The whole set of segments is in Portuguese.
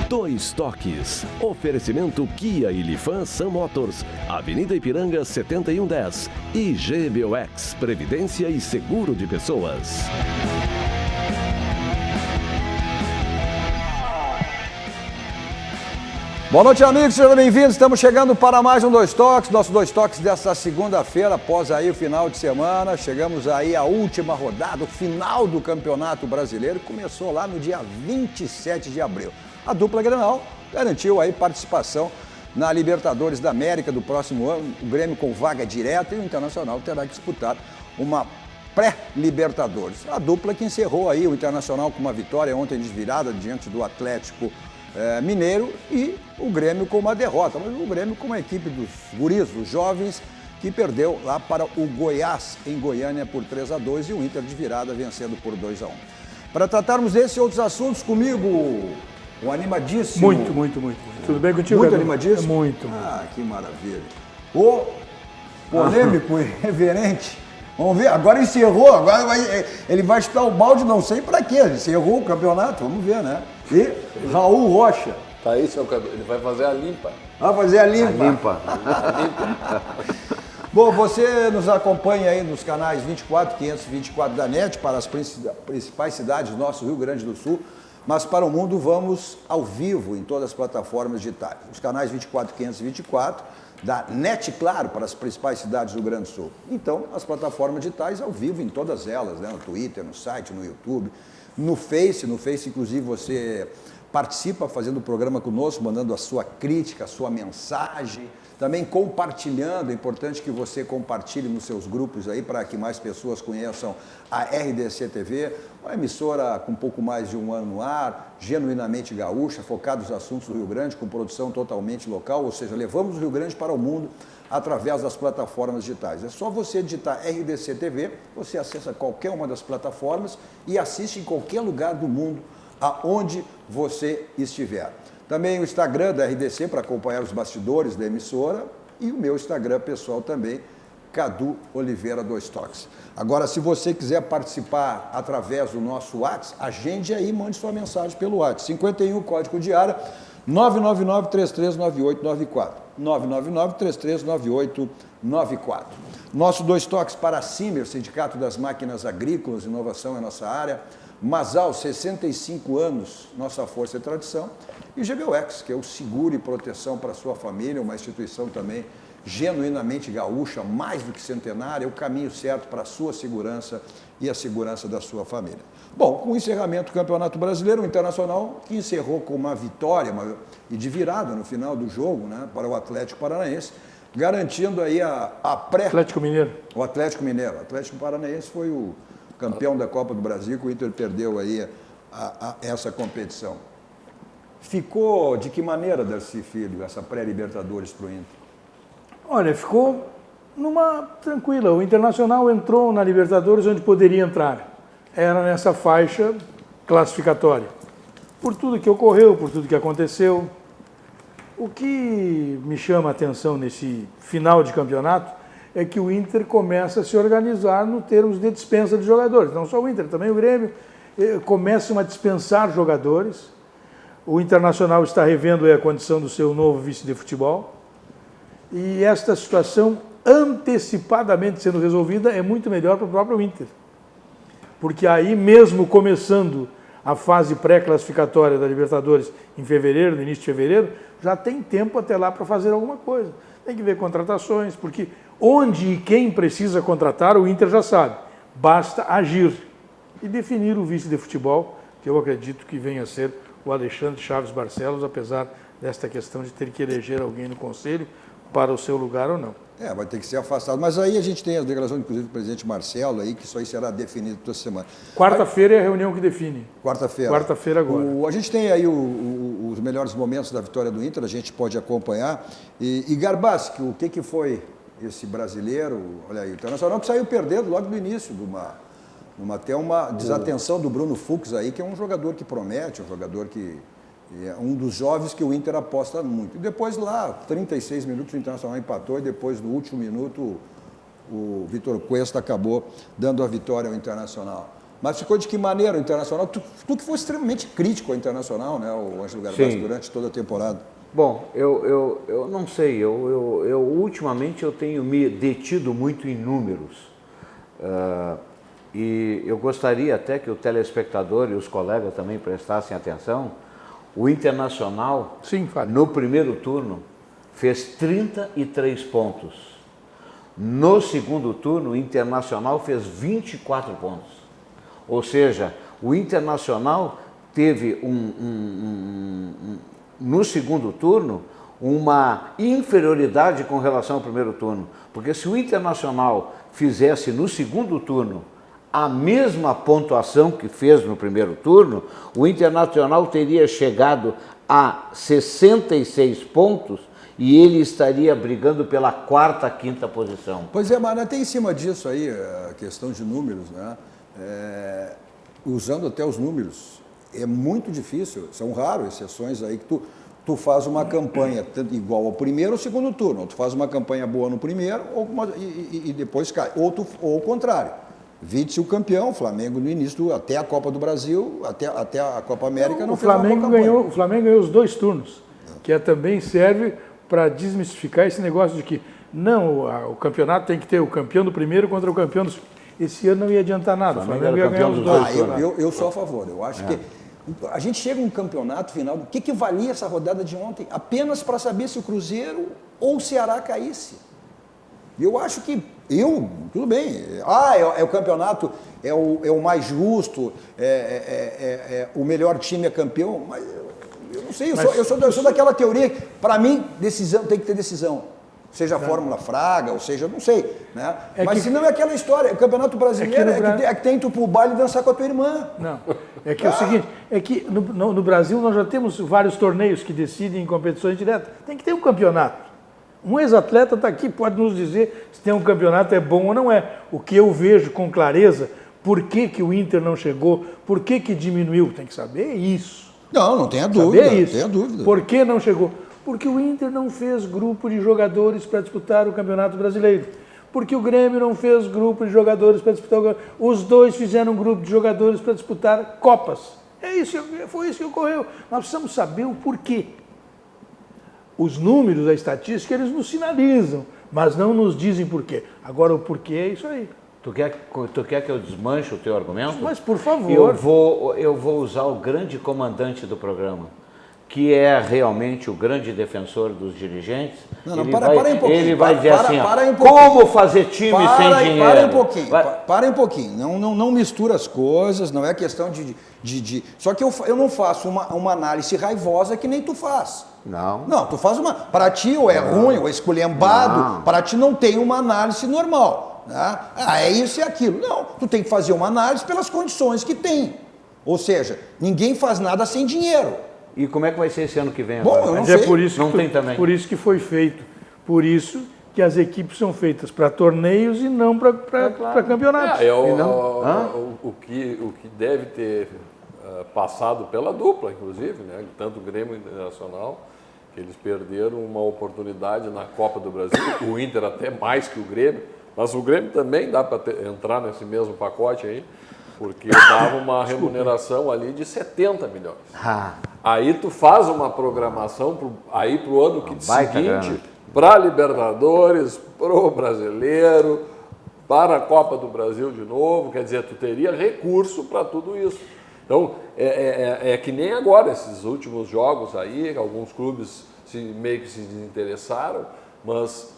Dois Toques. Oferecimento Kia e Lifan Sam Motors. Avenida Ipiranga 7110. E GBOX. Previdência e Seguro de Pessoas. Boa noite, amigos, sejam bem-vindos. Estamos chegando para mais um Dois Toques, nosso Dois Toques dessa segunda-feira, após aí o final de semana. Chegamos aí à última rodada, o final do Campeonato Brasileiro, começou lá no dia 27 de abril. A dupla Grenal garantiu aí participação na Libertadores da América do próximo ano, o Grêmio com vaga direta e o Internacional terá que disputar uma pré-Libertadores. A dupla que encerrou aí o Internacional com uma vitória ontem de virada diante do Atlético Mineiro e o Grêmio com uma derrota, mas o Grêmio com uma equipe dos guris, dos jovens, que perdeu lá para o Goiás, em Goiânia, por 3-2 e o Inter de virada vencendo por 2-1. Para tratarmos desses e outros assuntos, comigo, o animadíssimo... Muito. Tudo bem contigo? Muito animadíssimo? Muito. Ah, que maravilha. O polêmico e reverente. Vamos ver, agora encerrou, ele vai chutar o balde, não sei para quê, encerrou o campeonato, vamos ver, né? E Raul Rocha. Tá aí, seu Cadu, ele vai fazer a limpa. Vai fazer a limpa? A limpa. Bom, você nos acompanha aí nos canais 24, 524 da NET, para as principais cidades do nosso Rio Grande do Sul, mas para o mundo vamos ao vivo em todas as plataformas digitais. Os canais 24, 524 da NET, claro, para as principais cidades do Rio Grande do Sul. Então, as plataformas digitais ao vivo em todas elas, né? No Twitter, no site, no YouTube, no Face inclusive você participa fazendo o programa conosco, mandando a sua crítica, a sua mensagem, também compartilhando, é importante que você compartilhe nos seus grupos aí para que mais pessoas conheçam a RDC TV, uma emissora com um pouco mais de um ano no ar, genuinamente gaúcha, focada nos assuntos do Rio Grande, com produção totalmente local, ou seja, levamos o Rio Grande para o mundo através das plataformas digitais. É só você digitar RDC TV, você acessa qualquer uma das plataformas e assiste em qualquer lugar do mundo, aonde você estiver. Também o Instagram da RDC para acompanhar os bastidores da emissora e o meu Instagram pessoal também, Cadu Oliveira Dois Toques. Agora, se você quiser participar através do nosso WhatsApp, agende aí e mande sua mensagem pelo WhatsApp. 51, código de área, 999-339894. 999-339894. Nosso Dois Toques para a Cimer, Sindicato das Máquinas Agrícolas, inovação é nossa área. Masal, 65 anos, nossa força e tradição. E GBOX, que é o seguro e proteção para a sua família, uma instituição também genuinamente gaúcha, mais do que centenária, é o caminho certo para a sua segurança e a segurança da sua família. Bom, com o encerramento do Campeonato Brasileiro, o Internacional, que encerrou com uma vitória e de virada no final do jogo, né, para o Atlético Paranaense, garantindo aí a pré... Atlético Mineiro. O Atlético Mineiro. O Atlético Paranaense foi o campeão da Copa do Brasil, que o Inter perdeu aí essa competição. Ficou de que maneira, Darcy Filho, essa pré-Libertadores para o Inter? Olha, ficou numa tranquila. O Internacional entrou na Libertadores onde poderia entrar. Era nessa faixa classificatória. Por tudo que ocorreu, por tudo que aconteceu. O que me chama a atenção nesse final de campeonato é que o Inter começa a se organizar no termos de dispensa de jogadores. Não só o Inter, também o Grêmio começam a dispensar jogadores. O Internacional está revendo a condição do seu novo vice de futebol. E esta situação antecipadamente sendo resolvida é muito melhor para o próprio Inter. Porque aí, mesmo começando a fase pré-classificatória da Libertadores em fevereiro, no início de fevereiro, já tem tempo até lá para fazer alguma coisa. Tem que ver contratações, porque onde e quem precisa contratar, o Inter já sabe. Basta agir e definir o vice de futebol, que eu acredito que venha a ser o Alexandre Chaves Barcelos, apesar desta questão de ter que eleger alguém no Conselho para o seu lugar ou não. Vai ter que ser afastado. Mas aí a gente tem as declarações, inclusive, do presidente Marcelo, aí, que isso aí será definido toda semana. Quarta-feira é a reunião que define. Quarta-feira. Quarta-feira agora. A gente tem aí os melhores momentos da vitória do Inter, a gente pode acompanhar. E Garbaschi, o que foi esse brasileiro? Olha aí, o Internacional que saiu perdendo logo no início, até uma desatenção do Bruno Fux aí, que é um jogador que promete, um jogador que é um dos jovens que o Inter aposta muito. E depois lá, 36 minutos, o Internacional empatou e depois no último minuto o Vitor Cuesta acabou dando a vitória ao Internacional. Mas ficou de que maneira o Internacional? Tu que foi extremamente crítico ao Internacional, né, o Ângelo Garbassi, durante toda a temporada. Bom, eu não sei, eu ultimamente eu tenho me detido muito em números. E eu gostaria até que o telespectador e os colegas também prestassem atenção. O Internacional, Sim, Fábio. no primeiro turno, fez 33 pontos. No segundo turno, o Internacional fez 24 pontos. Ou seja, o Internacional teve no segundo turno uma inferioridade com relação ao primeiro turno. Porque se o Internacional fizesse no segundo turno a mesma pontuação que fez no primeiro turno, o Internacional teria chegado a 66 pontos e ele estaria brigando pela quarta, quinta posição. Pois é, mas até em cima disso aí, a questão de números, né? Usando até os números, é muito difícil, são raras exceções aí que tu faz uma campanha igual ao primeiro ou segundo turno, ou tu faz uma campanha boa no primeiro e depois cai, ou o contrário. Vide-se o campeão, o Flamengo no início, até a Copa do Brasil, até a Copa América, não fez uma boa campanha. O Flamengo ganhou os 2 turnos, que também serve para desmistificar esse negócio de que não, o campeonato tem que ter o campeão do primeiro contra o campeão do segundo. Esse ano não ia adiantar nada, o Flamengo ia ganhar os 2. Eu sou a favor, eu acho que a gente chega num campeonato final, o que valia essa rodada de ontem? Apenas para saber se o Cruzeiro ou o Ceará caísse. Eu acho que tudo bem, é o campeonato, é o mais justo, o melhor time é campeão, mas eu não sei, eu sou daquela teoria que, para mim, decisão tem que ter decisão. Seja a Fórmula Fraga, ou seja, não sei. Né? Mas se não é aquela história, o Campeonato Brasileiro é que tem tu pro baile dançar com a tua irmã. Não, é que é o seguinte, é que no Brasil nós já temos vários torneios que decidem em competições diretas. Tem que ter um campeonato. Um ex-atleta está aqui, pode nos dizer se tem um campeonato é bom ou não é. O que eu vejo com clareza, por que o Inter não chegou, por que diminuiu, tem que saber isso. Não tenha dúvida, Saber isso. Tenha dúvida. Por que não chegou? Porque o Inter não fez grupo de jogadores para disputar o Campeonato Brasileiro. Porque o Grêmio não fez grupo de jogadores para disputar o Campeonato. Os dois fizeram um grupo de jogadores para disputar Copas. Foi isso que ocorreu. Nós precisamos saber o porquê. Os números, a estatística, eles nos sinalizam, mas não nos dizem porquê. Agora, o porquê é isso aí. Tu quer que eu desmanche o teu argumento? Mas, por favor. Eu vou usar o grande comandante do programa, que é realmente o grande defensor dos dirigentes. Para um pouquinho. Ele vai dizer assim, como fazer time sem dinheiro? Para um pouquinho. Não mistura as coisas, não é questão de... Só que eu não faço uma análise raivosa que nem tu faz. Não, tu faz uma... Para ti ou é ruim, ou é esculhambado, para ti não tem uma análise normal. Né? É isso e aquilo. Não, tu tem que fazer uma análise pelas condições que tem. Ou seja, ninguém faz nada sem dinheiro. E como é que vai ser esse ano que vem Bom, agora? eu não Mas sei. é por isso não tem também. Por isso que foi feito. Por isso que as equipes são feitas para torneios e não para campeonatos. O que deve ter passado pela dupla, inclusive, né? Tanto o Grêmio Internacional, que eles perderam uma oportunidade na Copa do Brasil, o Inter até mais que o Grêmio, mas o Grêmio também dá para entrar nesse mesmo pacote aí, porque dava uma remuneração ali de 70 milhões. Aí tu faz uma programação para o ano seguinte, para a Libertadores, para o Brasileiro, para a Copa do Brasil de novo, quer dizer, tu teria recurso para tudo isso. Então, é que nem agora, esses últimos jogos aí, alguns clubes meio que se desinteressaram, mas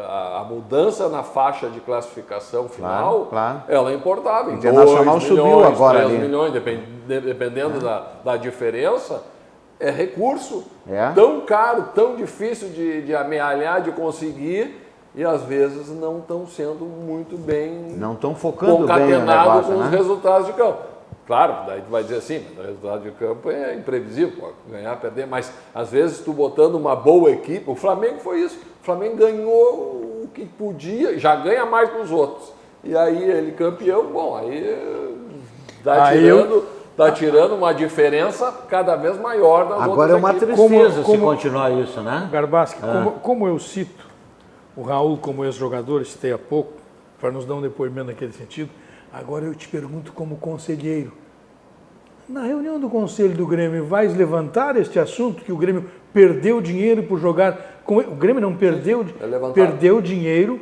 a mudança na faixa de classificação final, ela importava. O Internacional subiu agora 3 milhões, dependendo da diferença, é recurso tão caro, tão difícil de amealhar, de conseguir, e às vezes não estão sendo muito bem não estão focando concatenado bem com os resultados de campo. Claro, daí tu vai dizer assim, o resultado de campo é imprevisível, pode ganhar, perder, mas às vezes tu botando uma boa equipe, o Flamengo foi isso, o Flamengo ganhou o que podia, já ganha mais que os outros, e aí ele campeão, bom, aí tá tirando uma diferença cada vez maior das agora é uma equipes. tristeza se continuar isso, né? Garbassi, como eu cito o Raul como ex-jogador, citei há pouco, para nos dar um depoimento naquele sentido, Agora eu te pergunto como conselheiro, na reunião do Conselho do Grêmio, vais levantar este assunto que o Grêmio perdeu dinheiro por jogar... O Grêmio não perdeu, perdeu dinheiro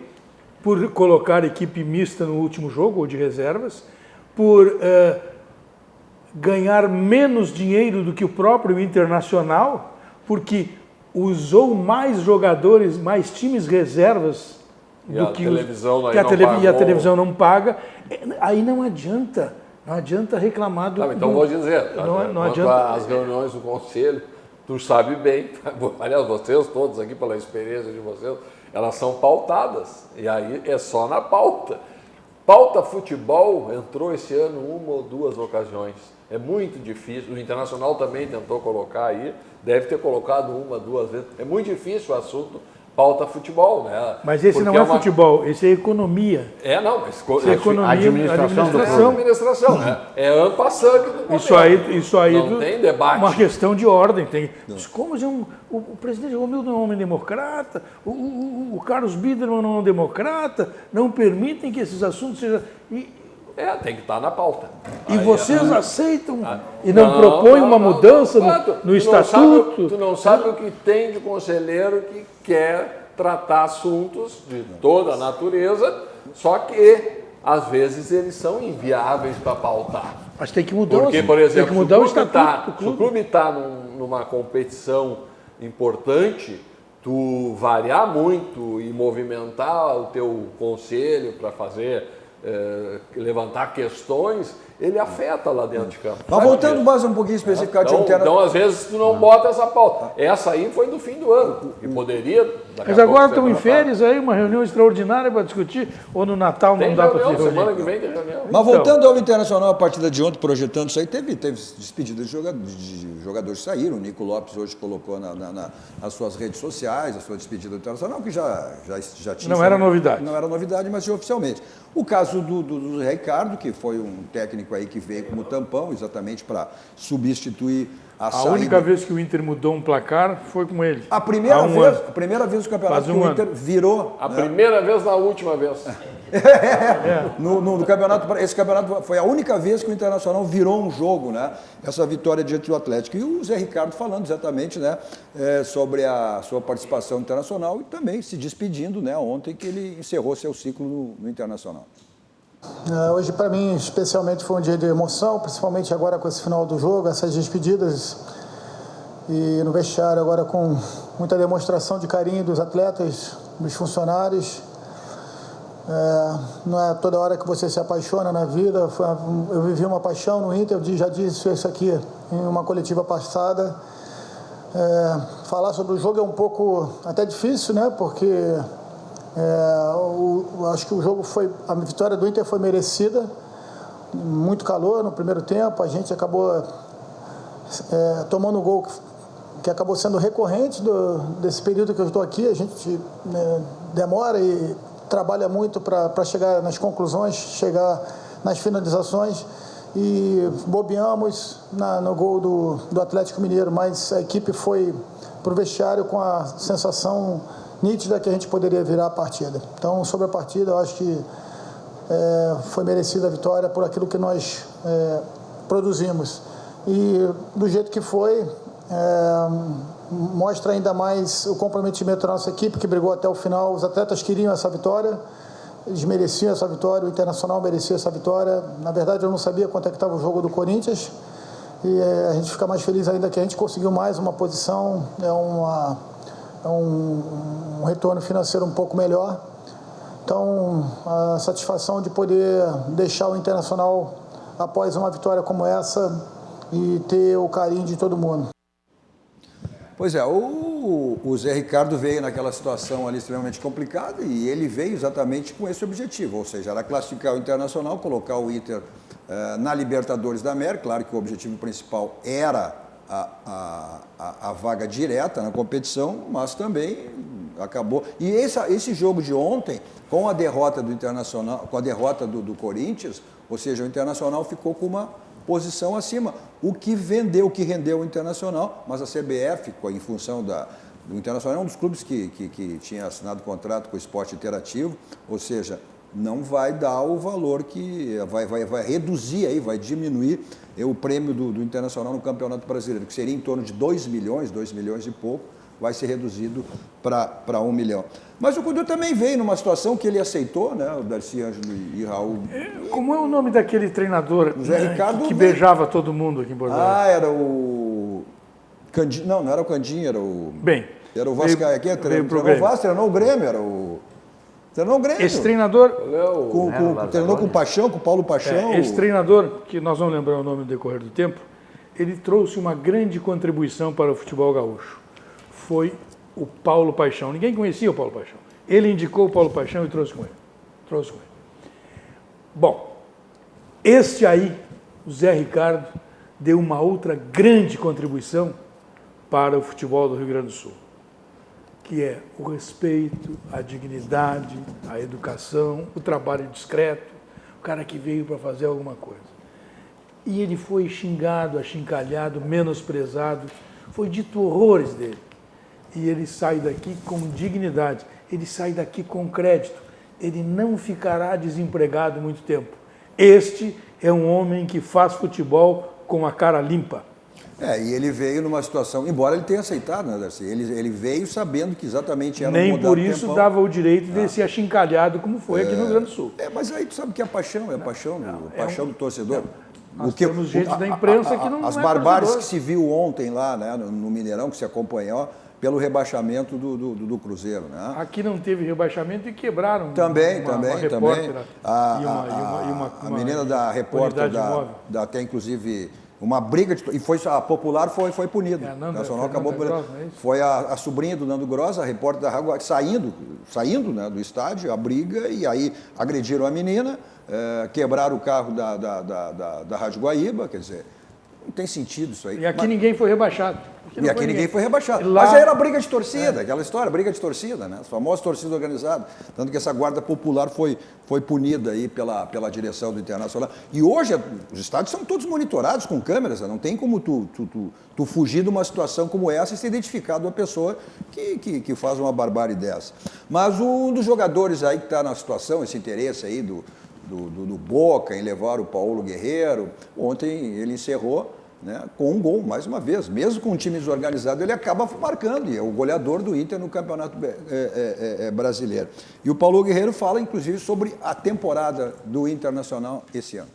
por colocar equipe mista no último jogo, ou de reservas, por ganhar menos dinheiro do que o próprio Internacional, porque usou mais jogadores, mais times reservas do que a televisão não paga. Aí não adianta reclamar do... Então vou dizer, não adianta... as reuniões do Conselho, tu sabe bem, aliás, vocês todos aqui, pela experiência de vocês, elas são pautadas, e aí é só na pauta. Pauta futebol entrou esse ano 1 ou 2 ocasiões. É muito difícil, o Internacional também tentou colocar aí, deve ter colocado 1, 2 vezes. É muito difícil o assunto pauta futebol, né? Mas esse não é futebol, esse é economia. Mas é economia, administração. Né? É ano passando que isso aí não tem debate. Uma questão de ordem. Como o presidente Romildo não é um homem democrata, o Carlos Biderman não é um democrata, não permitem que esses assuntos sejam... Tem que estar na pauta. E vocês aceitam e não propõem uma mudança no estatuto? Tu não sabe o que tem de conselheiro que quer tratar assuntos de toda a natureza, só que, às vezes, eles são inviáveis para pautar. Mas tem que mudar. Porque, por exemplo, tem que mudar o estatuto. Se o clube está numa competição importante, tu variar muito e movimentar o teu conselho para fazer... levantar questões, ele afeta lá dentro de campo. Mas voltando mais um pouquinho especificamente... Então, às vezes, tu não bota essa pauta. Essa aí foi do fim do ano, e poderia... Mas agora estão em férias aí, uma reunião extraordinária para discutir, ou no Natal não dá para se reunir? Semana que vem tem reunião. Mas voltando ao Internacional, a partida de ontem, projetando isso aí, teve despedida de jogadores que saíram. O Nico Lopes hoje colocou nas suas redes sociais a sua despedida do Internacional, que já tinha... Não era novidade. Não era novidade, mas oficialmente. O caso do Zé Ricardo, que foi um técnico aí que veio como tampão, exatamente para substituir a saída. A única vez que o Inter mudou um placar foi com ele. A primeira vez do campeonato que o Inter virou... A primeira vez na última vez. No campeonato, esse campeonato foi a única vez que o Internacional virou um jogo, né? Essa vitória diante do Atlético. E o Zé Ricardo falando exatamente, né, sobre a sua participação internacional e também se despedindo, né, ontem que ele encerrou seu ciclo no Internacional. Hoje, para mim, especialmente foi um dia de emoção, principalmente agora com esse final do jogo, essas despedidas e no vestiário agora com muita demonstração de carinho dos atletas, dos funcionários. Não é toda hora que você se apaixona na vida. Eu vivi uma paixão no Inter, eu já disse isso aqui em uma coletiva passada. Falar sobre o jogo é um pouco até difícil, né? Porque acho que a vitória do Inter foi merecida, muito calor no primeiro tempo, a gente acabou tomando um gol que acabou sendo recorrente desse período que eu estou aqui. A gente demora e trabalha muito para chegar nas conclusões, chegar nas finalizações, e bobeamos no gol do Atlético Mineiro, mas a equipe foi para o vestiário com a sensação nítida que a gente poderia virar a partida. Então, sobre a partida, eu acho que foi merecida a vitória por aquilo que nós produzimos. E do jeito que foi, mostra ainda mais o comprometimento da nossa equipe, que brigou até o final. Os atletas queriam essa vitória, eles mereciam essa vitória, o Internacional merecia essa vitória. Na verdade, eu não sabia quanto é que estava o jogo do Corinthians, e a gente fica mais feliz ainda que a gente conseguiu mais uma posição, um retorno financeiro um pouco melhor. Então, a satisfação de poder deixar o Internacional após uma vitória como essa e ter o carinho de todo mundo. Pois é, o Zé Ricardo veio naquela situação ali extremamente complicada e ele veio exatamente com esse objetivo, ou seja, era classificar o Internacional, colocar o Inter na Libertadores da América. Claro que o objetivo principal era a vaga direta na competição, mas também acabou. E esse jogo de ontem, com a derrota do Internacional, com a derrota do Corinthians, ou seja, o Internacional ficou com uma posição acima, o que rendeu o Internacional, mas a CBF, em função do Internacional, é um dos clubes que tinha assinado contrato com o Esporte Interativo, ou seja, não vai dar o valor que vai reduzir aí, vai diminuir o prêmio do Internacional no Campeonato Brasileiro, que seria em torno de 2 milhões e pouco, vai ser reduzido para 1 milhão. Mas o Cudê também veio numa situação que ele aceitou, né? O Darcy Ângelo e Raul. Como é o nome daquele treinador Zé Ricardo que beijava todo mundo aqui em Porto Alegre? Era o Candinho, não era o Candinho, era o... Bem, era o Vascaia, treinou o Vasco, treinou o Grêmio, treinou o Grêmio. Esse treinador... Treinou com o Paixão, com o Paulo Paixão. Esse treinador, que nós vamos lembrar o nome no decorrer do tempo, ele trouxe uma grande contribuição para o futebol gaúcho. Foi o Paulo Paixão. Ninguém conhecia o Paulo Paixão. Ele indicou o Paulo Paixão e trouxe com ele. Bom, este aí, o Zé Ricardo, deu uma outra grande contribuição para o futebol do Rio Grande do Sul, que é o respeito, a dignidade, a educação, o trabalho discreto, o cara que veio para fazer alguma coisa. E ele foi xingado, achincalhado, menosprezado, foi dito horrores dele. E ele sai daqui com dignidade, ele sai daqui com crédito, ele não ficará desempregado muito tempo. Este é um homem que faz futebol com a cara limpa. E ele veio numa situação, embora ele tenha aceitado, né, Darcy? Ele veio sabendo que exatamente era nem mudar por o isso tempão. dava o direito de ser achincalhado como foi aqui no Rio Grande do Sul. Mas aí tu sabe que é a paixão, paixão do torcedor. Nós temos gente da imprensa que não as é barbáries torcedor. que se viu ontem lá, né, no Mineirão, que se acompanhou pelo rebaixamento do Cruzeiro, né? Aqui não teve rebaixamento e quebraram também. uma repórter A menina da repórter, até inclusive uma briga, e a Popular foi punida. O Nacional acabou punida. Foi a sobrinha do Nando Gross, a repórter da Rádio, saindo né, do estádio, a briga, e aí agrediram a menina, quebraram o carro da Rádio Guaíba, quer dizer, não tem sentido isso aí. E aqui ninguém foi rebaixado. E aqui ninguém foi rebaixado. Lá... Mas aí era briga de torcida, aquela história, briga de torcida, né? As famosas torcidas organizadas. Tanto que essa guarda popular foi punida aí pela direção do Internacional. E hoje os estádios são todos monitorados com câmeras, né? Não tem como tu fugir de uma situação como essa e ser identificado uma pessoa que faz uma barbárie dessa. Mas um dos jogadores aí que está na situação, esse interesse aí do Boca em levar o Paulo Guerreiro, ontem ele encerrou, né, com um gol, mais uma vez. Mesmo com um time desorganizado, ele acaba marcando, e é o goleador do Inter no Campeonato Brasileiro. E o Paulo Guerreiro fala, inclusive, sobre a temporada do Internacional esse ano.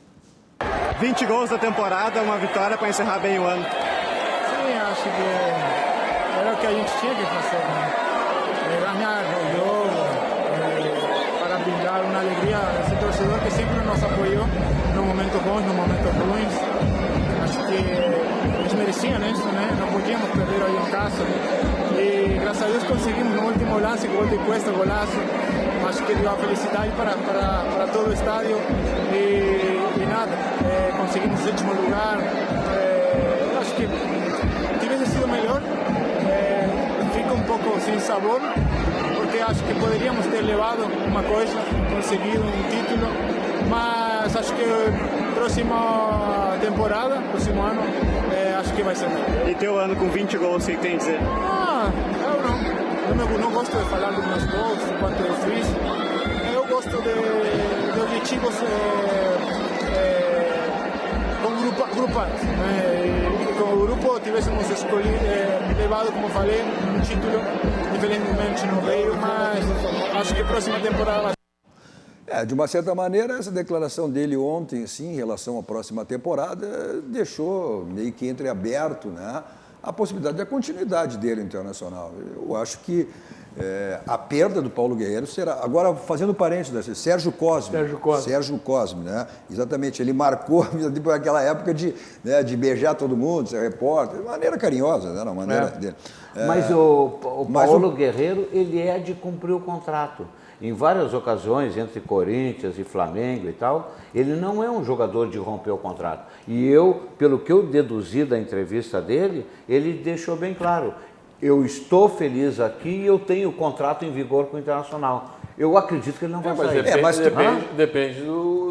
20 gols da temporada, uma vitória para encerrar bem o ano. Sim, acho que era o que a gente tinha que fazer, né? Ganhar o jogo, para brindar uma alegria a esse torcedor que sempre nos apoiou no momentos bons, no momentos ruins. Acho que eles mereciam isso, né? Não podíamos perder aí em casa. E graças a Deus conseguimos no último lance, gol de Cuesta, golaço. Acho que deu a felicidade para todo o estádio. E nada, conseguimos o 7º lugar. Acho que tivesse sido melhor. Fica um pouco sem sabor, porque acho que poderíamos ter levado uma coisa, conseguido um título. Mas acho que próxima temporada, próximo ano, acho que vai ser melhor. E teu ano com 20 gols, o que tem a dizer? Eu não gosto de falar dos meus gols, quanto eu fiz. Eu gosto de objetivos grupais. Com o grupo tivéssemos levado, como falei, um título, infelizmente não veio, mas acho que a próxima temporada vai ser. De uma certa maneira, essa declaração dele ontem, assim, em relação à próxima temporada, deixou meio que entreaberto, né, a possibilidade da continuidade dele no Internacional. Eu acho que a perda do Paulo Guerreiro será... Agora, fazendo parênteses, Sérgio Cosme, né? Exatamente, ele marcou aquela época de beijar todo mundo, ser repórter, de maneira carinhosa, né? Uma maneira dele. Mas o Paulo Guerreiro, ele é de cumprir o contrato. Em várias ocasiões, entre Corinthians e Flamengo e tal, ele não é um jogador de romper o contrato. E eu, pelo que eu deduzi da entrevista dele, ele deixou bem claro, eu estou feliz aqui e eu tenho contrato em vigor com o Internacional. Eu acredito que ele não vai sair. Depende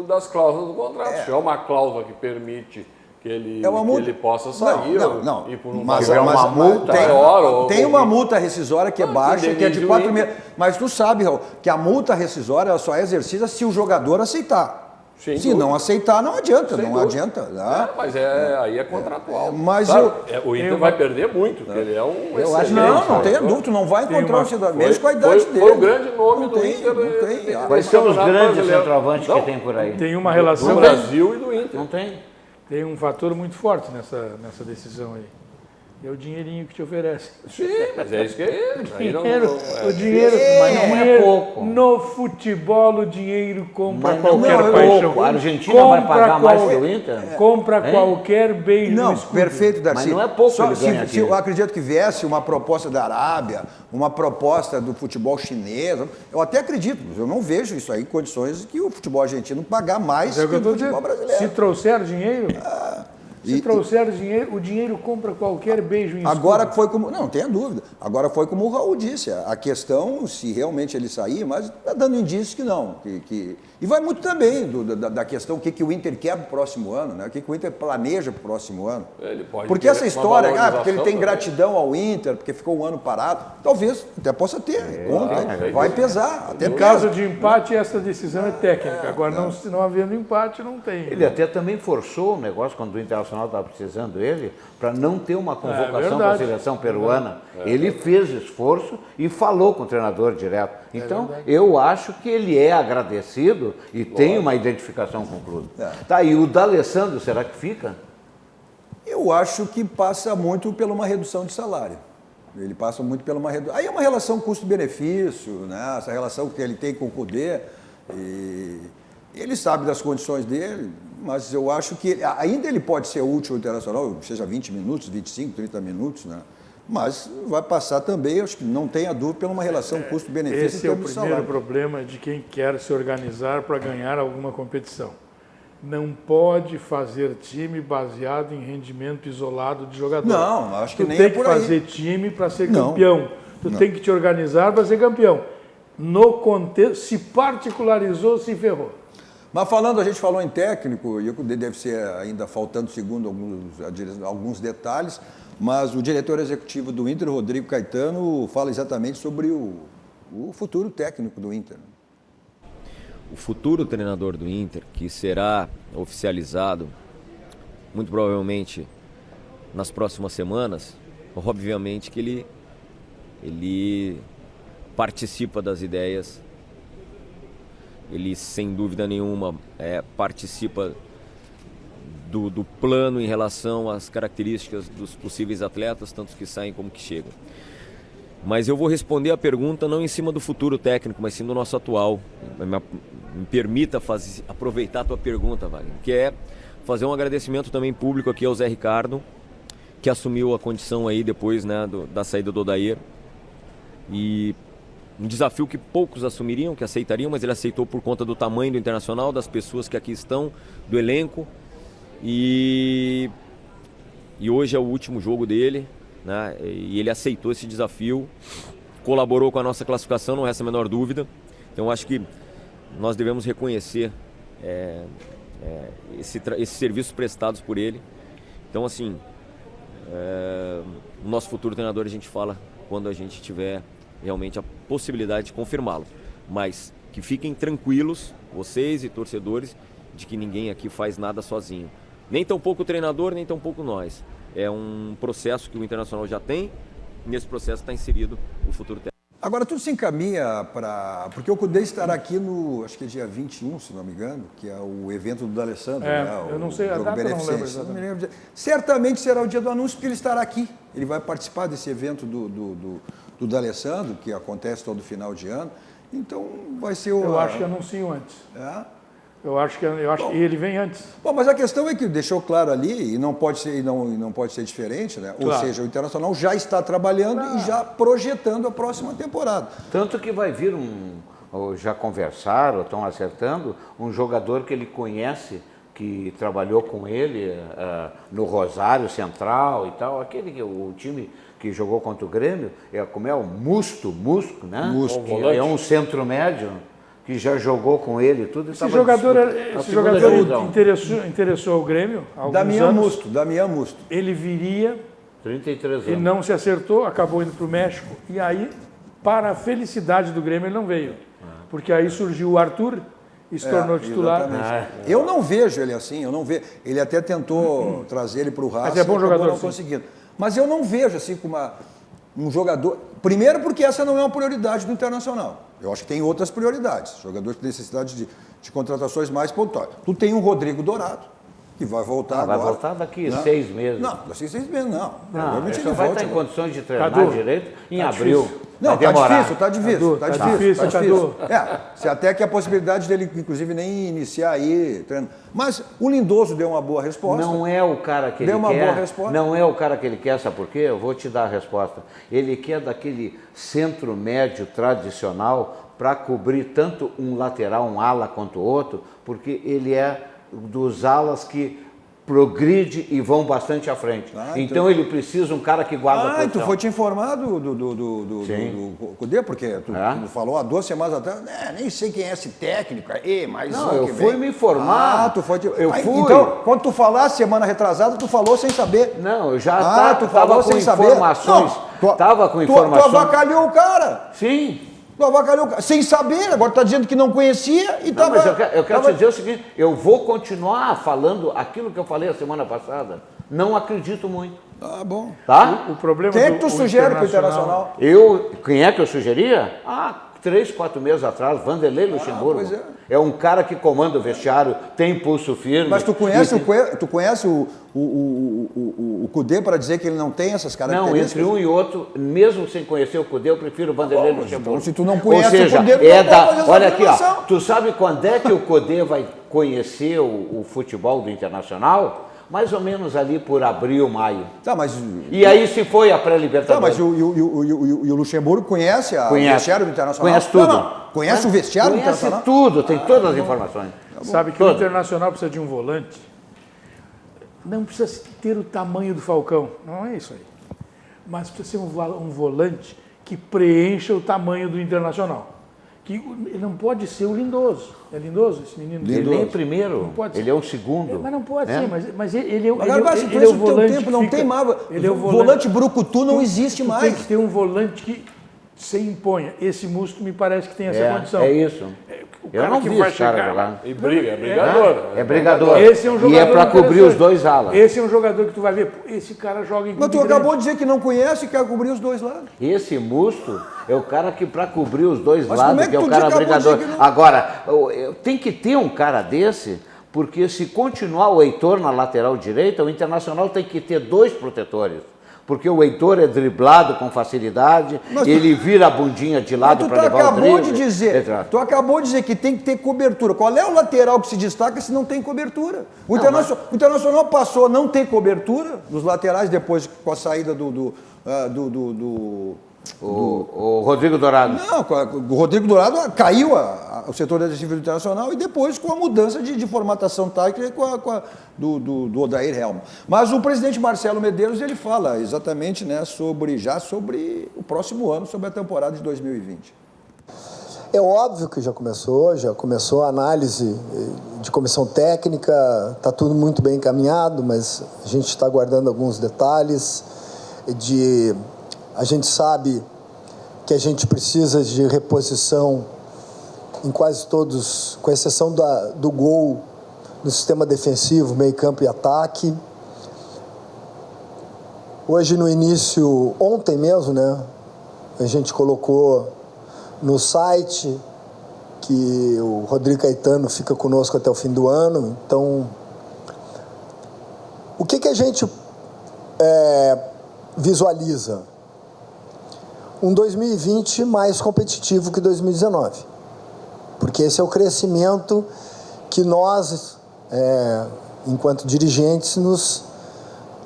das cláusulas do contrato. Se é uma cláusula que permite que ele, É uma multa. que ele possa sair. Não. E por um Mas, valor uma multa maior. tem uma multa rescisória que é baixa, que é de indeniza o 4 Inter. meses. Mas tu sabe, Raul, que a multa rescisória ela só é exercida se o jogador aceitar. Sem Se dúvida. não aceitar, não adianta, Sem não dúvida. adianta. Né? Mas aí é contratual. Mas Sabe? eu- O Inter vai perder muito, porque ele é um Eu acho que Não, não jogador. tenha dúvida, tu não vai encontrar um cidadão, mesmo com a Foi- idade foi dele. o grande nome Não do tem, Inter. não tem. Quais são os Campeonato grandes Brasileiro. centroavantes Não. que tem por aí? Tem uma Do relação, Brasil e do Inter. Não tem? tem um fator muito forte nessa decisão aí. É o dinheirinho que te oferece. Sim, mas é isso que é. Aí não- Dinheiro, não- o dinheiro, Mas não é dinheiro- pouco. No futebol, o dinheiro compra Mas não qualquer é paixão. pouco. A Argentina vai pagar mais que o Inter? Compra Hein? qualquer beijo no Não, escudo. perfeito, Darcy. Mas não é pouco ele se, ganha se aqui. eu acredito que viesse uma proposta da Arábia, uma proposta do futebol chinês, eu até acredito, mas eu não vejo isso aí em condições que o futebol argentino pagar mais É o que que eu o estou futebol dizendo. brasileiro. Se trouxer dinheiro, e- dinheiro, o dinheiro compra qualquer beijo em Agora escudo. foi como. Não tenha dúvida. Agora foi como o Raul disse. A questão, se realmente ele sair, mas está dando indícios que não. E vai muito também da questão o que o Inter quer para o próximo ano, né? O que o Inter planeja para o próximo ano. Ele pode Porque ter essa uma história, porque ele valorização tem também. gratidão ao Inter, porque ficou um ano parado, talvez até possa ter. Conta, vai pesar. Até Em pesa. caso de empate, essa decisão é técnica. Agora, não havendo empate, não tem. Ele até também forçou o negócio quando o Internacional estava precisando dele para não ter uma convocação para a verdade. seleção peruana. Ele fez esforço e falou com o treinador direto. Então, eu acho que ele é agradecido e tem uma identificação com o clube. Tá, e o D'Alessandro, será que fica? Eu acho que passa muito pela uma redução de salário. Ele passa muito pela uma redução. Aí é uma relação custo-benefício, né? Essa relação que ele tem com o Cudê. E ele sabe das condições dele, mas eu acho que ainda ele pode ser útil ao Internacional, seja 20 minutos, 25, 30 minutos, né? Mas vai passar também, acho que não tenha dúvida, pela uma relação custo-benefício em Esse é o termos de primeiro salário. problema de quem quer se organizar para ganhar alguma competição. Não pode fazer time baseado em rendimento isolado de jogador. Não, acho que tu nem tem é por que aí. fazer time para ser Não. campeão. Tu tem que te organizar para ser campeão. No contexto, se particularizou, se ferrou. Mas falando, a gente falou em técnico, e o Cudê deve ser ainda faltando segundo alguns detalhes, mas o diretor executivo do Inter, Rodrigo Caetano, fala exatamente sobre o futuro técnico do Inter. O futuro treinador do Inter, que será oficializado muito provavelmente nas próximas semanas, obviamente que ele participa das ideias, ele sem dúvida nenhuma participa do plano em relação às características dos possíveis atletas, tanto que saem como que chegam. Mas eu vou responder a pergunta não em cima do futuro técnico, mas sim do nosso atual. Me permita aproveitar a tua pergunta, Wagner, que é fazer um agradecimento também público aqui ao Zé Ricardo, que assumiu a condição aí depois, né, da saída do Odair. E um desafio que poucos assumiriam, que aceitariam, mas ele aceitou por conta do tamanho do Internacional, das pessoas que aqui estão, do elenco. E hoje é o último jogo dele, né? E ele aceitou esse desafio, colaborou com a nossa classificação, não resta a menor dúvida. Então acho que nós devemos reconhecer esses serviços prestados por ele. Então assim, o nosso futuro treinador a gente fala quando a gente tiver realmente a possibilidade de confirmá-lo. Mas que fiquem tranquilos, vocês e torcedores, de que ninguém aqui faz nada sozinho. Nem tão pouco o treinador, nem tão pouco nós. É um processo que o Internacional já tem, e nesse processo está inserido o futuro técnico. Agora tudo se encaminha para... Porque o Cudê estará aqui no, acho que é dia 21, se não me engano, que é o evento do D'Alessandro. Né? Eu não sei a jogo data, não lembro beneficente. exatamente. Certamente será o dia do anúncio, porque ele estará aqui. Ele vai participar desse evento do D'Alessandro, que acontece todo final de ano. Então vai ser o... Eu acho que anunciam antes. É? Eu acho que ele vem antes. Bom, mas a questão é que deixou claro ali, e não pode ser, não pode ser diferente, né? Claro. Ou seja, o Internacional já está trabalhando e já projetando a próxima temporada. Tanto que vai vir ou já conversaram, ou estão acertando, um jogador que ele conhece, que trabalhou com ele no Rosário Central e tal, o time que jogou contra o Grêmio, como é o Musto, né? Musto. Que é um centro médio, que já jogou com ele e tudo. Esse jogador interessou o Grêmio há alguns anos. Damian Musto. Ele viria, 33 anos. ele não se acertou, acabou indo para o México. E aí, para a felicidade do Grêmio, ele não veio. Porque aí surgiu o Arthur e se tornou titular. Eu não vejo ele assim, eu não vejo. Ele até tentou trazer ele para o Racing, mas é bom jogador, não conseguindo. Mas eu não vejo assim como um jogador... Primeiro porque essa não é uma prioridade do Internacional. Eu acho que tem outras prioridades. Jogadores com necessidade de contratações mais pontuais. Tu tem o Rodrigo Dourado, que vai voltar agora. Vai voltar daqui 6 meses. Não, daqui 6 meses não. Ele só vai estar em condições de treinar direito em abril. Difícil. Não, vai demorar. Tá difícil. Tá difícil. Se até que a possibilidade dele, inclusive, nem iniciar aí treino. Mas o Lindoso deu uma boa resposta. Não é o cara que ele quer. Deu uma boa resposta. Não é o cara que ele quer, sabe por quê? Eu vou te dar a resposta. Ele quer daquele centro médio tradicional para cobrir tanto um lateral, um ala, quanto o outro, porque ele é dos alas que progride e vão bastante à frente. Então ele precisa um cara que guarda a posição. Tu foi te informar do Cudê? Porque tu falou há 2 semanas atrás, nem sei quem é esse técnico aí, mas... Não, eu fui me informar. Tu foi... Eu fui. Então, quando tu falaste semana retrasada, tu falou sem saber. Não, eu já estava com sem informações. Estava com informações. Tu avacalhou o cara. Sim. Tu avacalhou, sem saber, agora está dizendo que não conhecia e estava... Mas eu quero te dizer o seguinte, eu vou continuar falando aquilo que eu falei a semana passada. Não acredito muito. Tá bom. Tá? O problema Quem é que tu sugere para o Internacional? Quem é que eu sugeria? 3, 4 meses atrás, Vanderlei Luxemburgo. Pois é um cara que comanda o vestiário, tem pulso firme. Mas tu conhece o Cudê para dizer que ele não tem essas características? Não, entre um e outro, mesmo sem conhecer o Cudê, eu prefiro o Vanderlei Luxemburgo. Então, se tu não conhece o Cudê, olha aqui, tu sabe quando é que o Cudê vai conhecer o futebol do Internacional? Mais ou menos ali por abril, maio. Tá, mas... E aí se foi a pré-Libertadores. Tá, mas o Luxemburgo conhece o vestiário do Internacional? Conhece tudo. Não. Conhece o vestiário do Internacional? Conhece tudo, tem todas as informações. Sabe que o Internacional precisa de um volante. Não precisa ter o tamanho do Falcão, não é isso aí. Mas precisa ser um volante que preencha o tamanho do Internacional. Que ele não pode ser o Lindoso. É Lindoso esse menino? Ele nem é primeiro, ele é o segundo. Mas não pode ser, mas ele é o volante. Tempo, não tem mais. Ele é o volante brucutu não existe mais. Tem que ter um volante que se imponha. Esse Musto me parece que tem essa condição. É isso. Eu não vi esse cara jogar. E briga, é brigador. É brigador. Esse é um jogador e é para cobrir os 2 alas. Esse é um jogador que tu vai ver, esse cara joga em Mas tu acabou de dizer que não conhece e quer cobrir os 2 lados. Esse Musto é o cara que para cobrir os 2 lados, que é o cara brigador. Não... Agora, tem que ter um cara desse, porque se continuar o Heitor na lateral direita, o Internacional tem que ter 2 protetores. Porque o Heitor é driblado com facilidade, ele vira a bundinha de lado para levar o drible. Tu acabou de dizer que tem que ter cobertura. Qual é o lateral que se destaca se não tem cobertura? O Internacional passou a não ter cobertura nos laterais depois com a saída o Rodrigo Dourado. Não, o Rodrigo Dourado caiu o setor defensivo do Internacional e depois com a mudança de formatação tática do Odair Helma. Mas o presidente Marcelo Medeiros ele fala exatamente sobre o próximo ano, sobre a temporada de 2020. É óbvio que já começou a análise de comissão técnica, está tudo muito bem encaminhado, mas a gente está aguardando alguns detalhes A gente sabe que a gente precisa de reposição em quase todos, com exceção do gol no sistema defensivo, meio campo e ataque. Hoje no início, ontem mesmo, a gente colocou no site que o Rodrigo Caetano fica conosco até o fim do ano. Então, o que a gente visualiza? Um 2020 mais competitivo que 2019, porque esse é o crescimento que nós, enquanto dirigentes,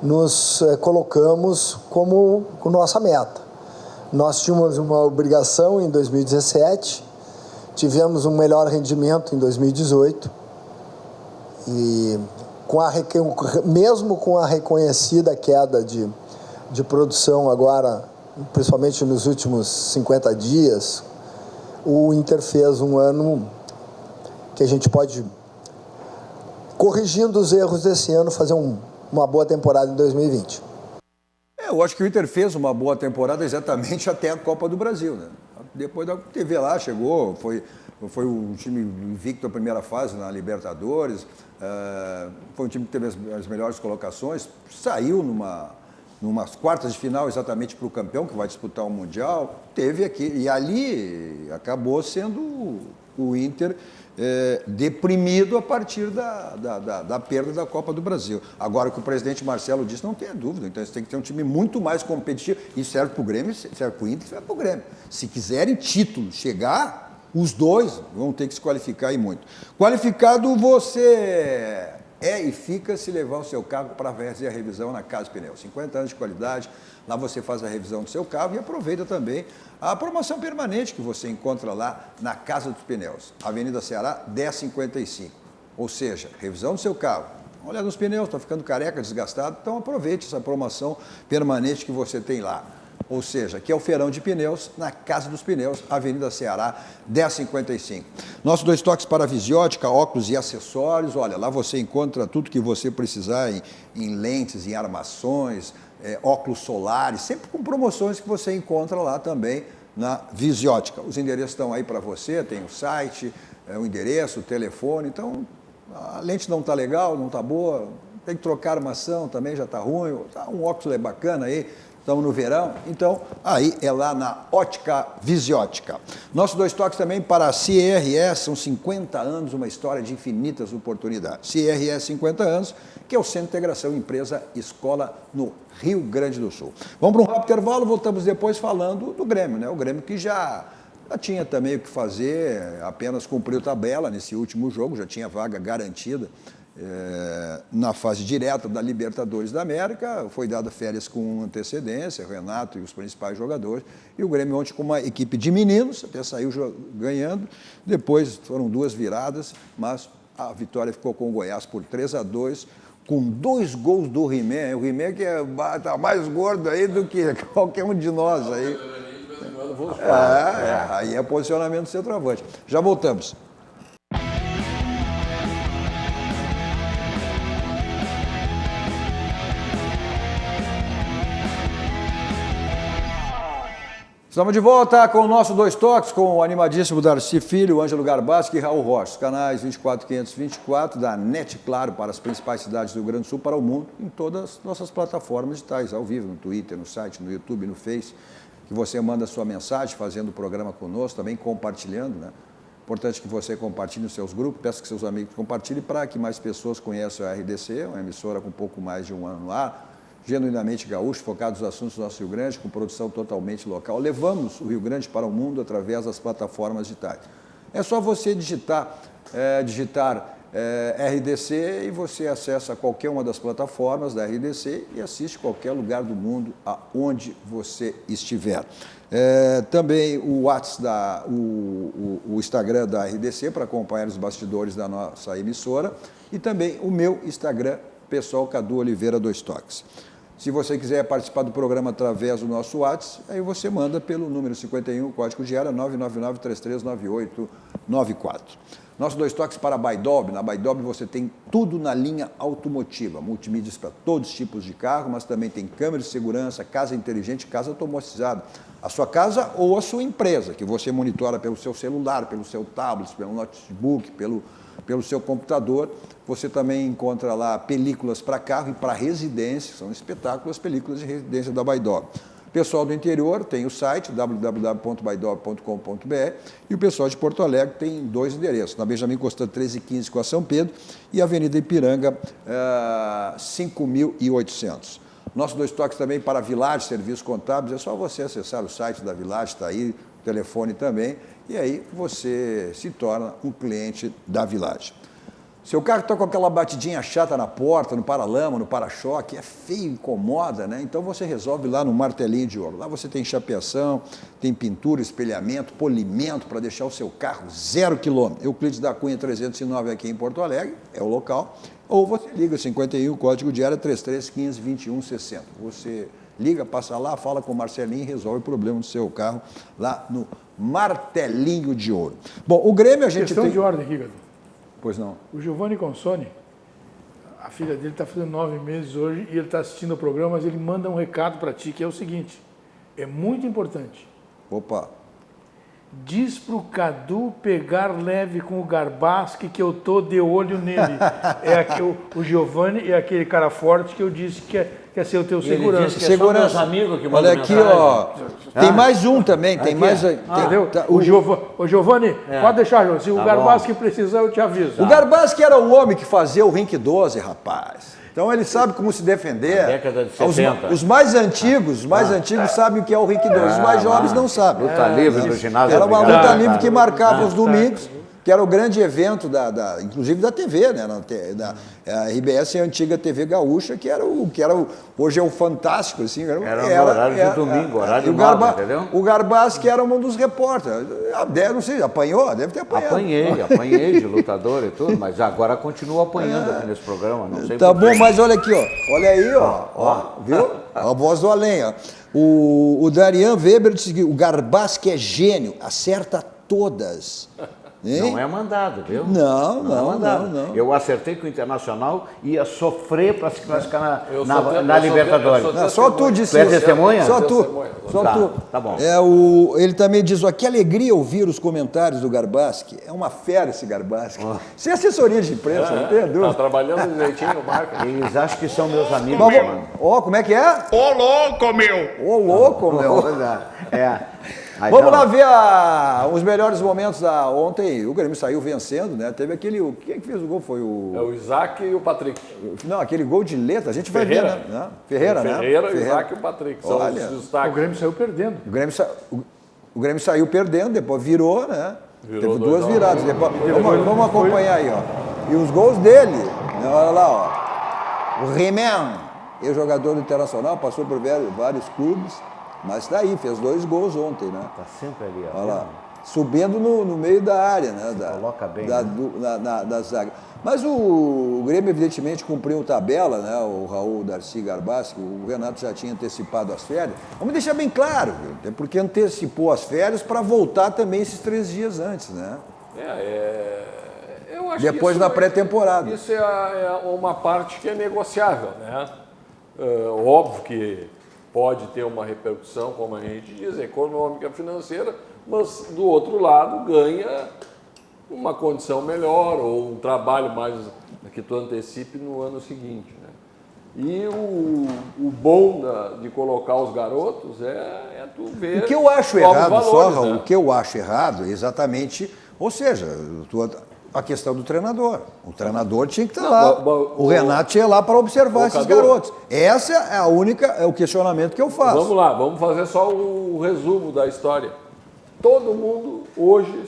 nos colocamos como nossa meta. Nós tínhamos uma obrigação em 2017, tivemos um melhor rendimento em 2018 e mesmo com a reconhecida queda de produção agora, principalmente nos últimos 50 dias, o Inter fez um ano que a gente pode, corrigindo os erros desse ano, fazer uma boa temporada em 2020. Eu acho que o Inter fez uma boa temporada exatamente até a Copa do Brasil, né? Depois da TV lá, chegou, foi um time invicto a primeira fase na Libertadores, foi um time que teve as melhores colocações, saiu numas quartas de final exatamente para o campeão, que vai disputar o Mundial, teve aqui, e ali acabou sendo o Inter deprimido a partir da perda da Copa do Brasil. Agora, o que o presidente Marcelo disse, não tenha dúvida, então você tem que ter um time muito mais competitivo, isso serve para o Grêmio, serve para o Inter, serve para o Grêmio. Se quiserem título chegar, os dois vão ter que se qualificar e muito. Qualificado você e fica se levar o seu carro para fazer a revisão na Casa Pneus. 50 anos de qualidade, lá você faz a revisão do seu carro e aproveita também a promoção permanente que você encontra lá na Casa dos Pneus, Avenida Ceará 1055. Ou seja, revisão do seu carro. Olha nos pneus, está ficando careca, desgastado, então aproveite essa promoção permanente que você tem lá. Ou seja, que é o Feirão de Pneus, na Casa dos Pneus, Avenida Ceará, 1055. Nossos 2 toques para visiótica, óculos e acessórios. Olha, lá você encontra tudo que você precisar em lentes, em armações, óculos solares, sempre com promoções que você encontra lá também na Visiótica. Os endereços estão aí para você, tem o site, o endereço, o telefone. Então, a lente não está legal, não está boa, tem que trocar a armação também, já está ruim. Um óculos é bacana aí. Estamos no verão, então aí é lá na Ótica Visiótica. Nossos 2 toques também para a CRS, são 50 anos, uma história de infinitas oportunidades. CRS 50 anos, que é o Centro de Integração Empresa Escola no Rio Grande do Sul. Vamos para um rápido intervalo, voltamos depois falando do Grêmio, né? O Grêmio que já tinha também o que fazer, apenas cumpriu tabela nesse último jogo, já tinha vaga garantida. Na fase direta da Libertadores da América, foi dada férias com antecedência, Renato e os principais jogadores, e o Grêmio ontem com uma equipe de meninos, até saiu ganhando, depois foram 2 viradas, mas a vitória ficou com o Goiás por 3-2, com 2 gols do Rimé, o Rimé que está mais gordo aí do que qualquer um de nós aí. Aí é posicionamento do centroavante. Já voltamos. Estamos de volta com o nosso 2 toques, com o animadíssimo Darcy Filho, Ângelo Garbaschi e Raul Rocha. Os canais 24 524 da NET, claro, para as principais cidades do Rio Grande do Sul, para o mundo, em todas as nossas plataformas digitais, ao vivo, no Twitter, no site, no YouTube, no Face, que você manda a sua mensagem, fazendo o programa conosco, também compartilhando, né? Importante que você compartilhe nos seus grupos, peço que seus amigos compartilhem para que mais pessoas conheçam a RDC, uma emissora com um pouco mais de um ano no ar, genuinamente gaúcho, focado nos assuntos do nosso Rio Grande, com produção totalmente local. Levamos o Rio Grande para o mundo através das plataformas digitais. É só você digitar RDC e você acessa qualquer uma das plataformas da RDC e assiste qualquer lugar do mundo aonde você estiver. Também o WhatsApp, o Instagram da RDC para acompanhar os bastidores da nossa emissora e também o meu Instagram pessoal, Cadu Oliveira 2 Toques. Se você quiser participar do programa através do nosso WhatsApp, aí você manda pelo número 51, código de área 999-339894. Nossos 2 toques para a Baidob. Na Baidob você tem tudo na linha automotiva, multimídias para todos os tipos de carro, mas também tem câmera de segurança, casa inteligente, casa automatizada. A sua casa ou a sua empresa, que você monitora pelo seu celular, pelo seu tablet, pelo notebook, pelo seu computador. Você também encontra lá películas para carro e para residência, são espetáculos, películas de residência da Baidob. Pessoal do interior tem o site www.baidob.com.br e o pessoal de Porto Alegre tem 2 endereços, na Benjamin Constant 1315 com a São Pedro e Avenida Ipiranga 5800. Nossos 2 toques também para a Village Serviços Contábeis, é só você acessar o site da Village, está aí, o telefone também, e aí você se torna um cliente da Village. Seu carro está com aquela batidinha chata na porta, no paralama, no para-choque, é feio, incomoda, né? Então você resolve lá no Martelinho de Ouro. Lá você tem chapeação, tem pintura, espelhamento, polimento para deixar o seu carro 0 km. Euclides da Cunha 309 aqui em Porto Alegre, é o local. Ou você liga 51, código de área 3315-2160. Você liga, passa lá, fala com o Marcelinho e resolve o problema do seu carro lá no martelinho de ouro. Bom, o Grêmio a gente Questão tem... de ordem aqui, Gadu. Pois não. O Giovanni Consoni, a filha dele está fazendo 9 meses hoje e ele está assistindo o programa, mas ele manda um recado para ti, que é o seguinte, é muito importante. Opa. Diz pro Cadu pegar leve com o Garbaschi que eu tô de olho nele. O Giovanni é aquele cara forte que eu disse que quer ser o teu segurança. Ele disse que é só meus amigos que mandam Olha aqui, mensagem. ó. Tem mais um também, tem Aqui, mais... Entendeu? Tá, O Giovanni, pode deixar, João. Se o Garbaschi precisar, eu te aviso. O Garbaschi era o homem que fazia o Rink 12, rapaz. Então ele sabe como se defender. Na década de 70. Os mais antigos, sabem o que é o Rink 12. Os mais jovens não sabem. Luta livre no ginásio. Era uma Obrigado. luta livre que marcava os domingos, que era o grande evento, inclusive da TV, né? A RBS é a antiga TV Gaúcha, que era hoje é o Fantástico, assim. Era no horário de domingo, horário de moda, entendeu? O Garbaschi era um dos repórteres. Não sei, apanhou? Deve ter apanhado. Apanhei de lutador e tudo, mas agora continuo apanhando aqui nesse programa, não sei Tá por quê. bom, mas olha aqui, ó. Olha aí, ó. Viu? A voz do além, ó. O Darian Weber disse que o Garbaschi é gênio, acerta todas. Não é mandado, viu? Não. Eu acertei que o Internacional ia sofrer para se classificar na Libertadores. Não, só tu disse Tu é isso. testemunha? Só tu. Tá bom. Ele também diz, ó, que alegria ouvir os comentários do Garbaschi. É uma fera esse Garbaschi. Você é assessoria de imprensa, não tem dúvida. Tá trabalhando direitinho no marca. Eles acham que são meus amigos, mano. Ó, como é que é? Ô louco, meu! Ô, louco, meu. Vamos lá ver os melhores momentos da ontem. O Grêmio saiu vencendo, né? Teve aquele... Quem é que fez o gol? Foi o... É o Isaac e o Patrick. Não, aquele gol de letra. A gente vai Ferreira. ver, né? Ferreira, o Isaac e o Patrick. São Olha, os destaques. O Grêmio saiu perdendo. O Grêmio saiu perdendo, depois virou, né? Virou Teve duas 2-1. viradas. Vamos acompanhar aí, ó. E os gols dele, né? Olha lá, ó. O Reman, ex-jogador do Internacional, passou por vários clubes, mas tá aí, fez 2 gols ontem, né? Tá sempre ali, ó. Olha lá. Subindo no meio da área, né? Coloca bem, da zaga. Mas o Grêmio, evidentemente, cumpriu tabela, né? O Raul Darcy Garbaschi, o Renato já tinha antecipado as férias. Vamos deixar bem claro, viu? Porque antecipou as férias para voltar também esses 3 dias antes, né? Eu acho Depois que da pré-temporada. Isso é uma parte que é negociável, né? Óbvio que pode ter uma repercussão, como a gente diz, econômica, financeira, mas do outro lado ganha uma condição melhor ou um trabalho mais que tu antecipe no ano seguinte, né? E o bom de colocar os garotos é tu ver. O que eu acho novos errado, valores, só, né? o que eu acho errado é exatamente, ou seja, a questão do treinador. O treinador tinha que estar lá. O Renato ia lá para observar esses garotos. Essa é o questionamento que eu faço. Vamos lá, vamos fazer só o resumo da história. Todo mundo hoje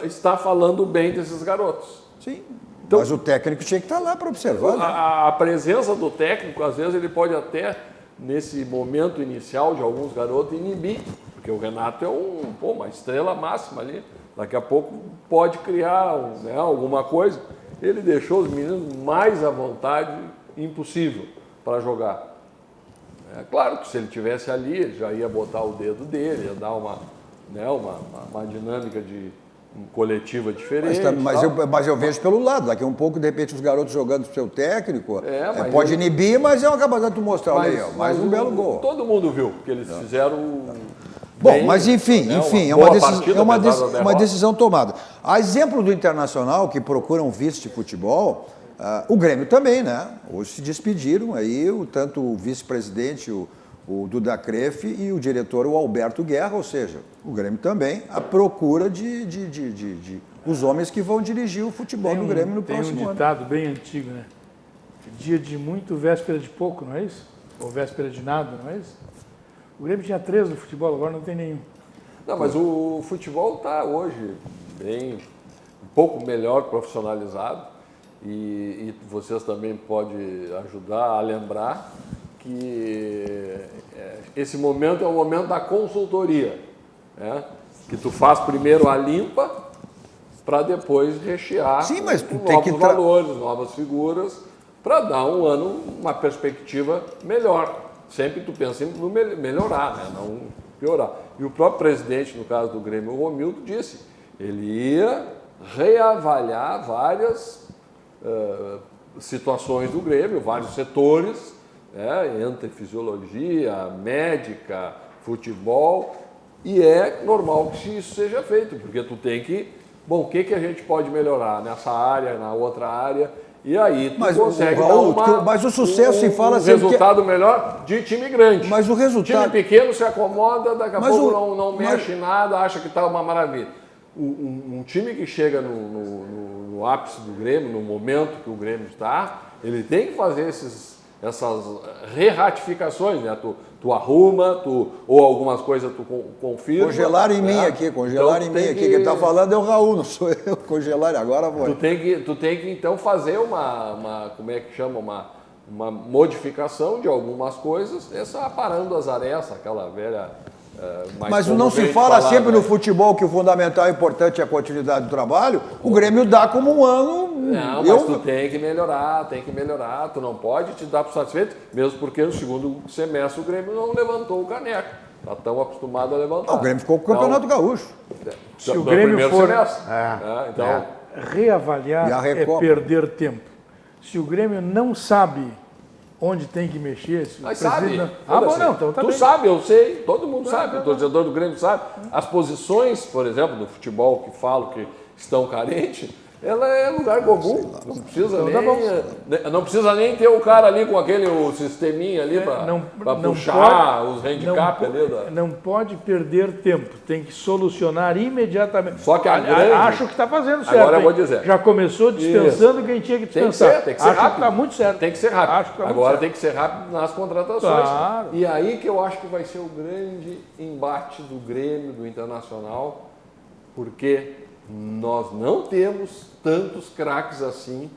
está falando bem desses garotos. Sim. Então, mas o técnico tinha que estar lá para observar. Né? A presença do técnico, às vezes, ele pode até, nesse momento inicial de alguns garotos, inibir. Porque o Renato é uma estrela máxima ali. Daqui a pouco pode criar alguma coisa. Ele deixou os meninos mais à vontade impossível para jogar. É claro que se ele tivesse ali, ele já ia botar o dedo dele, ia dar uma dinâmica coletiva diferente. Mas eu vejo pelo lado. Daqui a um pouco, de repente, os garotos jogando pro seu técnico. Pode inibir, mas é uma capacidade de tu mostrar. Olha aí, mais um belo gol. Todo mundo viu que eles fizeram... Bom, mas enfim, é uma decisão tomada. A exemplo do Internacional, que procura um vice de futebol, o Grêmio também, né? Hoje se despediram aí, tanto o vice-presidente, o Duda Crefe, e o diretor, o Alberto Guerra, ou seja, o Grêmio também, à procura de os homens que vão dirigir o futebol do Grêmio no próximo ano. Tem um ditado bem antigo, né? Dia de muito, véspera de pouco, não é isso? Ou véspera de nada, não é isso? O Grêmio tinha 3 no futebol, agora não tem nenhum. Não, mas o futebol está hoje um pouco melhor profissionalizado e vocês também podem ajudar a lembrar que esse momento é o momento da consultoria, né? Que tu faz primeiro a limpa para depois rechear com novos valores, novas figuras, para dar um ano uma perspectiva melhor. Sempre tu pensa em melhorar, né? Não piorar. E o próprio presidente, no caso do Grêmio, o Romildo, disse, ele ia reavaliar várias situações do Grêmio, vários setores, entre fisiologia, médica, futebol, e é normal que isso seja feito, porque tu tem que, o que a gente pode melhorar nessa área, na outra área, e aí tu consegue mas o sucesso se fala sempre resultado melhor de time grande. Mas o resultado... Time pequeno se acomoda, daqui a pouco não mexe nada, acha que está uma maravilha. Um time que chega no ápice do Grêmio, no momento que o Grêmio está, ele tem que fazer essas re-ratificações, né? Tu arruma, ou algumas coisas tu confirma. Congelaram em mim aqui, congelaram em mim aqui. Quem está falando é o Raul, não sou eu. Congelaram, agora vou. Tu tem que então fazer como é que chama, uma modificação de algumas coisas, aparando as arestas, aquela velha... Mas não se fala sempre no futebol que o fundamental e importante é a continuidade do trabalho. O Grêmio dá como um ano. Não, mas tu tem que melhorar. Tu não pode te dar por satisfeito, mesmo porque no segundo semestre o Grêmio não levantou o caneco. Está tão acostumado a levantar. O Grêmio ficou com o Campeonato Gaúcho. Se o Grêmio for reavaliar, é perder tempo. Se o Grêmio não sabe onde tem que mexer. Mas sabe. Então tá tu bem. sabe, eu sei, todo mundo sabe, o torcedor do Grêmio sabe. As posições, por exemplo, do futebol que falo que estão carentes, ela é lugar comum. Não precisa não precisa nem ter o cara ali com o sisteminha ali para puxar os handicap ali. Não pode perder tempo, tem que solucionar imediatamente. Só que acho que está fazendo certo. Agora eu vou dizer. Já começou dispensando quem tinha que dispensar. Tem que ser rápido. Acho que está muito certo. Tem que ser rápido. Agora tem que ser rápido nas contratações. Claro. E aí que eu acho que vai ser o grande embate do Grêmio, do Internacional, porque nós não temos tantos craques assim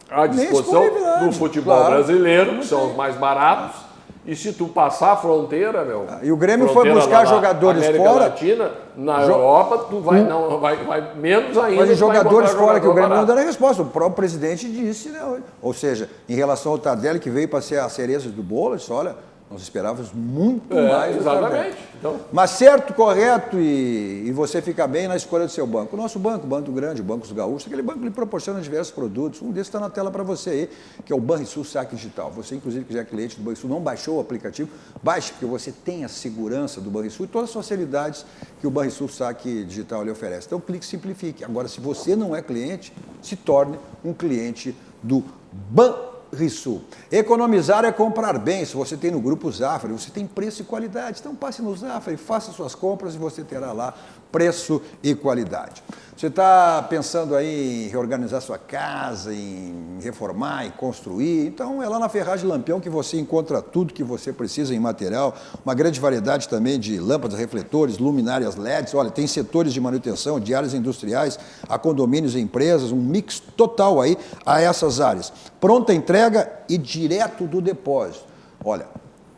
à disposição do futebol brasileiro, que são os mais baratos. E se tu passar a fronteira, e o Grêmio foi buscar jogadores América fora. Latina, na Europa, tu vai menos ainda. Mas os jogadores fora que o Grêmio não dá resposta. O próprio presidente disse, né? Ou seja, em relação ao Tardelli, que veio para ser a cereja do bolo, disse, olha, nós esperávamos muito mais. Exatamente. Então... Mas certo, correto, e você fica bem na escolha do seu banco. O nosso banco, o Banco Grande, o Banco dos Gaúchos, aquele banco que lhe proporciona diversos produtos. Um desses está na tela para você aí, que é o Banrisul Saque Digital. Você, inclusive, que já é cliente do Banrisul, não baixou o aplicativo, baixe, porque você tem a segurança do Banrisul e todas as facilidades que o Banrisul Saque Digital lhe oferece. Então, clique e simplifique. Agora, se você não é cliente, se torne um cliente do Banrisul. Economizar é comprar bem. Se você tem no Grupo Zafari, você tem preço e qualidade. Então passe no Zafari, faça suas compras e você terá lá preço e qualidade. Você está pensando aí em reorganizar sua casa, em reformar, em construir? Então é lá na Ferragem Lampião que você encontra tudo que você precisa em material, uma grande variedade também de lâmpadas, refletores, luminárias LEDs. Olha, tem setores de manutenção, de áreas industriais, a condomínios e empresas, um mix total aí a essas áreas. Pronta entrega e direto do depósito. Olha,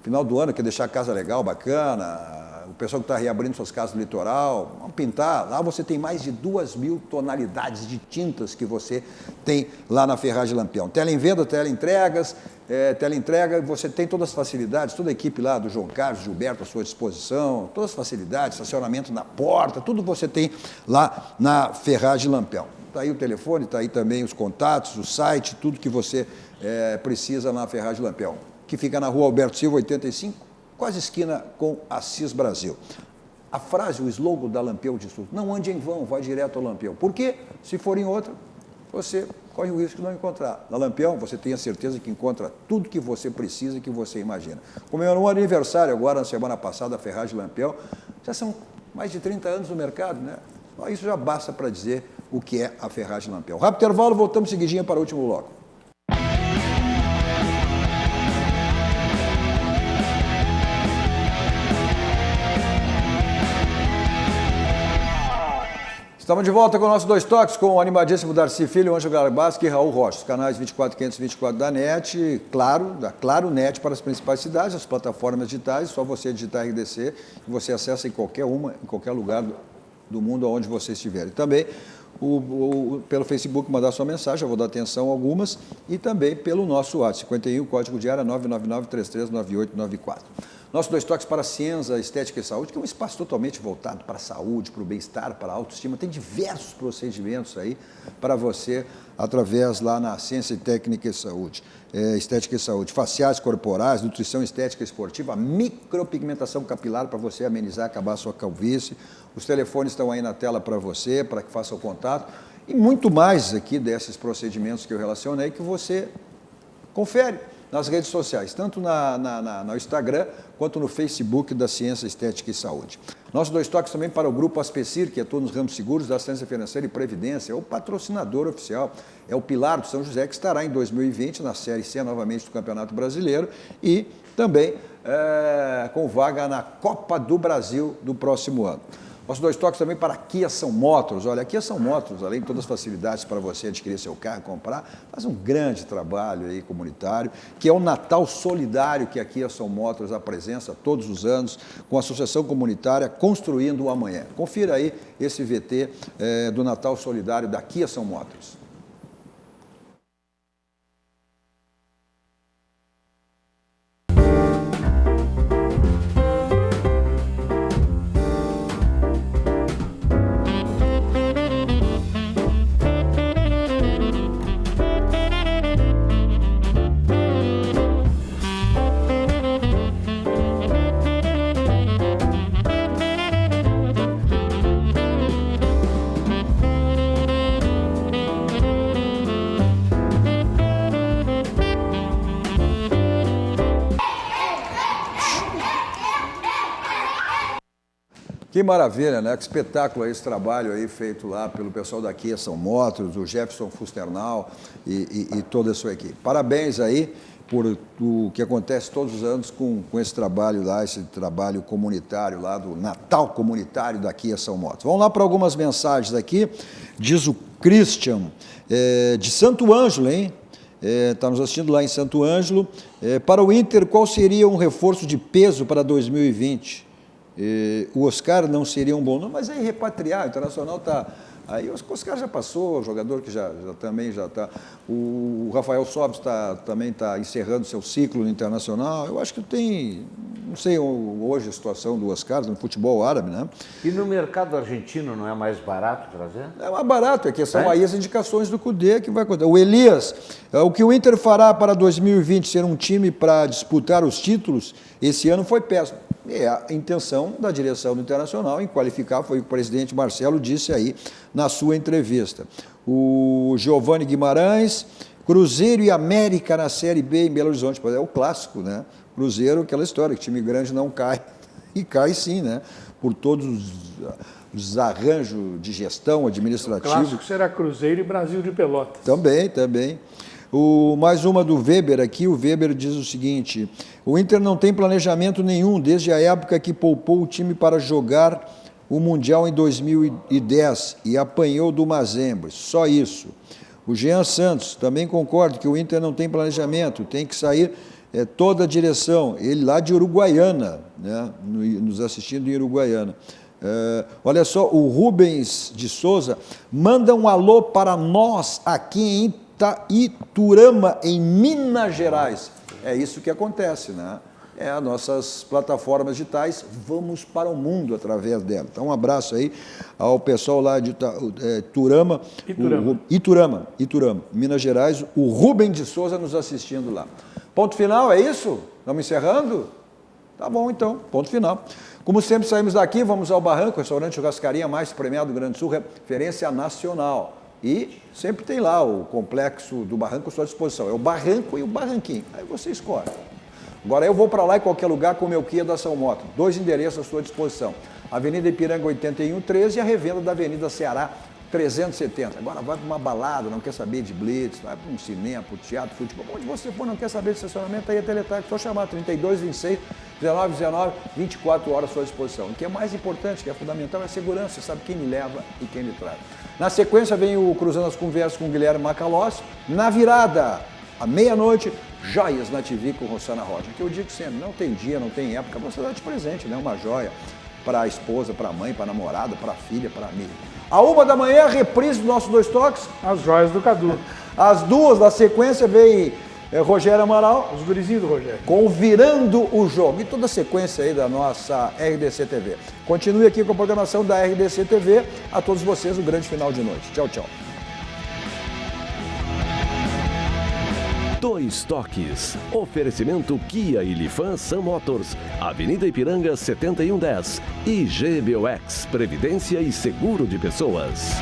final do ano quer deixar a casa legal, bacana, o pessoal que está reabrindo suas casas no litoral, vamos pintar. Lá você tem mais de 2.000 tonalidades de tintas que você tem lá na Ferragem Lampião. Teleenvenda, teleentrega, você tem todas as facilidades, toda a equipe lá do João Carlos, Gilberto à sua disposição, todas as facilidades, estacionamento na porta, tudo você tem lá na Ferragem Lampião. Está aí o telefone, está aí também os contatos, o site, tudo que você precisa na Ferragem Lampião, que fica na Rua Alberto Silva, 85, quase esquina com Assis Brasil. A frase, o slogan da Lampião de Sul, não ande em vão, vai direto ao Lampião. Por quê? Se for em outra, você corre o risco de não encontrar. Na Lampião, você tem a certeza que encontra tudo que você precisa e que você imagina. Comemorou um aniversário agora, na semana passada, a Ferragem Lampião. Já são mais de 30 anos no mercado, né? Isso já basta para dizer o que é a Ferragem Lampião. Rápido intervalo, voltamos seguidinha para o último bloco. Estamos de volta com o nosso Dois Toques, com o animadíssimo Darcy Filho, Ângelo Garbaschi e Raul Rocha. Os canais 24.500 e 24 da NET, claro, da Claro NET para as principais cidades, as plataformas digitais, só você digitar RDC e você acessa em qualquer lugar do mundo onde você estiver. E também pelo Facebook mandar sua mensagem, eu vou dar atenção a algumas, e também pelo nosso WhatsApp, 51, código de área 999-339894. Nosso 2 Toques para a Ciência, Estética e Saúde, que é um espaço totalmente voltado para a saúde, para o bem-estar, para a autoestima. Tem diversos procedimentos aí para você, através lá na Ciência, Técnica e Saúde. Estética e Saúde, faciais corporais, nutrição estética esportiva, micropigmentação capilar para você amenizar, acabar a sua calvície. Os telefones estão aí na tela para você, para que faça o contato. E muito mais aqui desses procedimentos que eu relacionei que você confere nas redes sociais, tanto no Instagram quanto no Facebook da Ciência, Estética e Saúde. Nossos 2 Toques também para o Grupo Aspecir, que atua nos ramos seguros da assistência financeira e previdência, é o patrocinador oficial, é o pilar do São José, que estará em 2020 na Série C novamente do Campeonato Brasileiro e também com vaga na Copa do Brasil do próximo ano. Nossos 2 Toques também para a Kia São Motors. Olha, a Kia São Motors, além de todas as facilidades para você adquirir seu carro, comprar, faz um grande trabalho aí comunitário, que é o Natal Solidário que a Kia São Motors apresenta todos os anos com a Associação Comunitária Construindo o Amanhã. Confira aí esse VT do Natal Solidário da Kia São Motors. Que maravilha, né? Que espetáculo esse trabalho aí feito lá pelo pessoal da Kia São Motors, o Jefferson Fusternal e toda a sua equipe. Parabéns aí por o que acontece todos os anos com esse trabalho lá, esse trabalho comunitário lá do Natal Comunitário da Kia São Motors. Vamos lá para algumas mensagens aqui. Diz o Christian, de Santo Ângelo, hein? Está nos assistindo lá em Santo Ângelo. Para o Inter, qual seria um reforço de peso para 2020? O Oscar não seria um bom nome, mas aí repatriar, o Internacional está... Aí o Oscar já passou, o jogador que também já está... O Rafael Sobis também está encerrando seu ciclo no Internacional. Eu acho que tem... Não sei hoje a situação do Oscar no futebol árabe, né? E no mercado argentino não é mais barato trazer? É mais barato, é que são aí as indicações do Cudê que vai acontecer. O Elias, o que o Inter fará para 2020 ser um time para disputar os títulos, esse ano foi péssimo. É a intenção da direção do Internacional em qualificar, foi o que o presidente Marcelo disse aí na sua entrevista. O Giovanni Guimarães, Cruzeiro e América na Série B em Belo Horizonte, é o clássico, né? Cruzeiro, aquela história, que time grande não cai, e cai sim, né? Por todos os arranjos de gestão administrativa. O clássico será Cruzeiro e Brasil de Pelotas. Também. Mais uma do Weber aqui, o Weber diz o seguinte: o Inter não tem planejamento nenhum desde a época que poupou o time para jogar o Mundial em 2010 e apanhou do Mazembe, só isso. O Jean Santos também concorda que o Inter não tem planejamento, tem que sair toda a direção, ele lá de Uruguaiana, né, nos assistindo em Uruguaiana. Olha só, o Rubens de Souza manda um alô para nós aqui em Iturama, em Minas Gerais. É isso que acontece, né? As nossas plataformas digitais, vamos para o mundo através dela. Então, um abraço aí ao pessoal lá de Iturama, Minas Gerais, o Rubem de Souza nos assistindo lá. Ponto final, é isso? Estamos encerrando? Tá bom, então, ponto final. Como sempre, saímos daqui, vamos ao Barranco, restaurante churrascaria mais premiado do Rio Grande do Sul, referência nacional. E sempre tem lá o complexo do Barranco à sua disposição. É o Barranco e o Barranquinho. Aí você escolhe. Agora eu vou para lá em qualquer lugar com o meu Kia da São Moto. 2 endereços à sua disposição. Avenida Ipiranga 8113 e a revenda da Avenida Ceará 370. Agora vai para uma balada, não quer saber de blitz, vai para um cinema, para o teatro, futebol. Onde você for, não quer saber de estacionamento, aí é Teletac. Só chamar 3226 1919, 24 horas à sua disposição. O que é mais importante, que é fundamental, é a segurança. Você sabe quem me leva e quem me traz. Na sequência vem o Cruzando as Conversas com o Guilherme Macalossi. Na virada, à meia-noite, Joias na TV com Rossana Rocha. Que eu digo sempre, não tem dia, não tem época, você dá de presente, né? Uma joia para a esposa, para a mãe, para a namorada, para a filha, para a amiga. À 1 da manhã, reprise do nosso 2 Toques. As joias do Cadu. Às 2 da sequência vem Rogério Amaral. Os gurizinhos do Rogério. Com Virando o Jogo. E toda a sequência aí da nossa RDC TV. Continue aqui com a programação da RDC TV. A todos vocês, um grande final de noite. Tchau, tchau. Dois Toques. Oferecimento Kia e Lifan Sam Motors. Avenida Ipiranga 7110. E GBOX. Previdência e Seguro de Pessoas.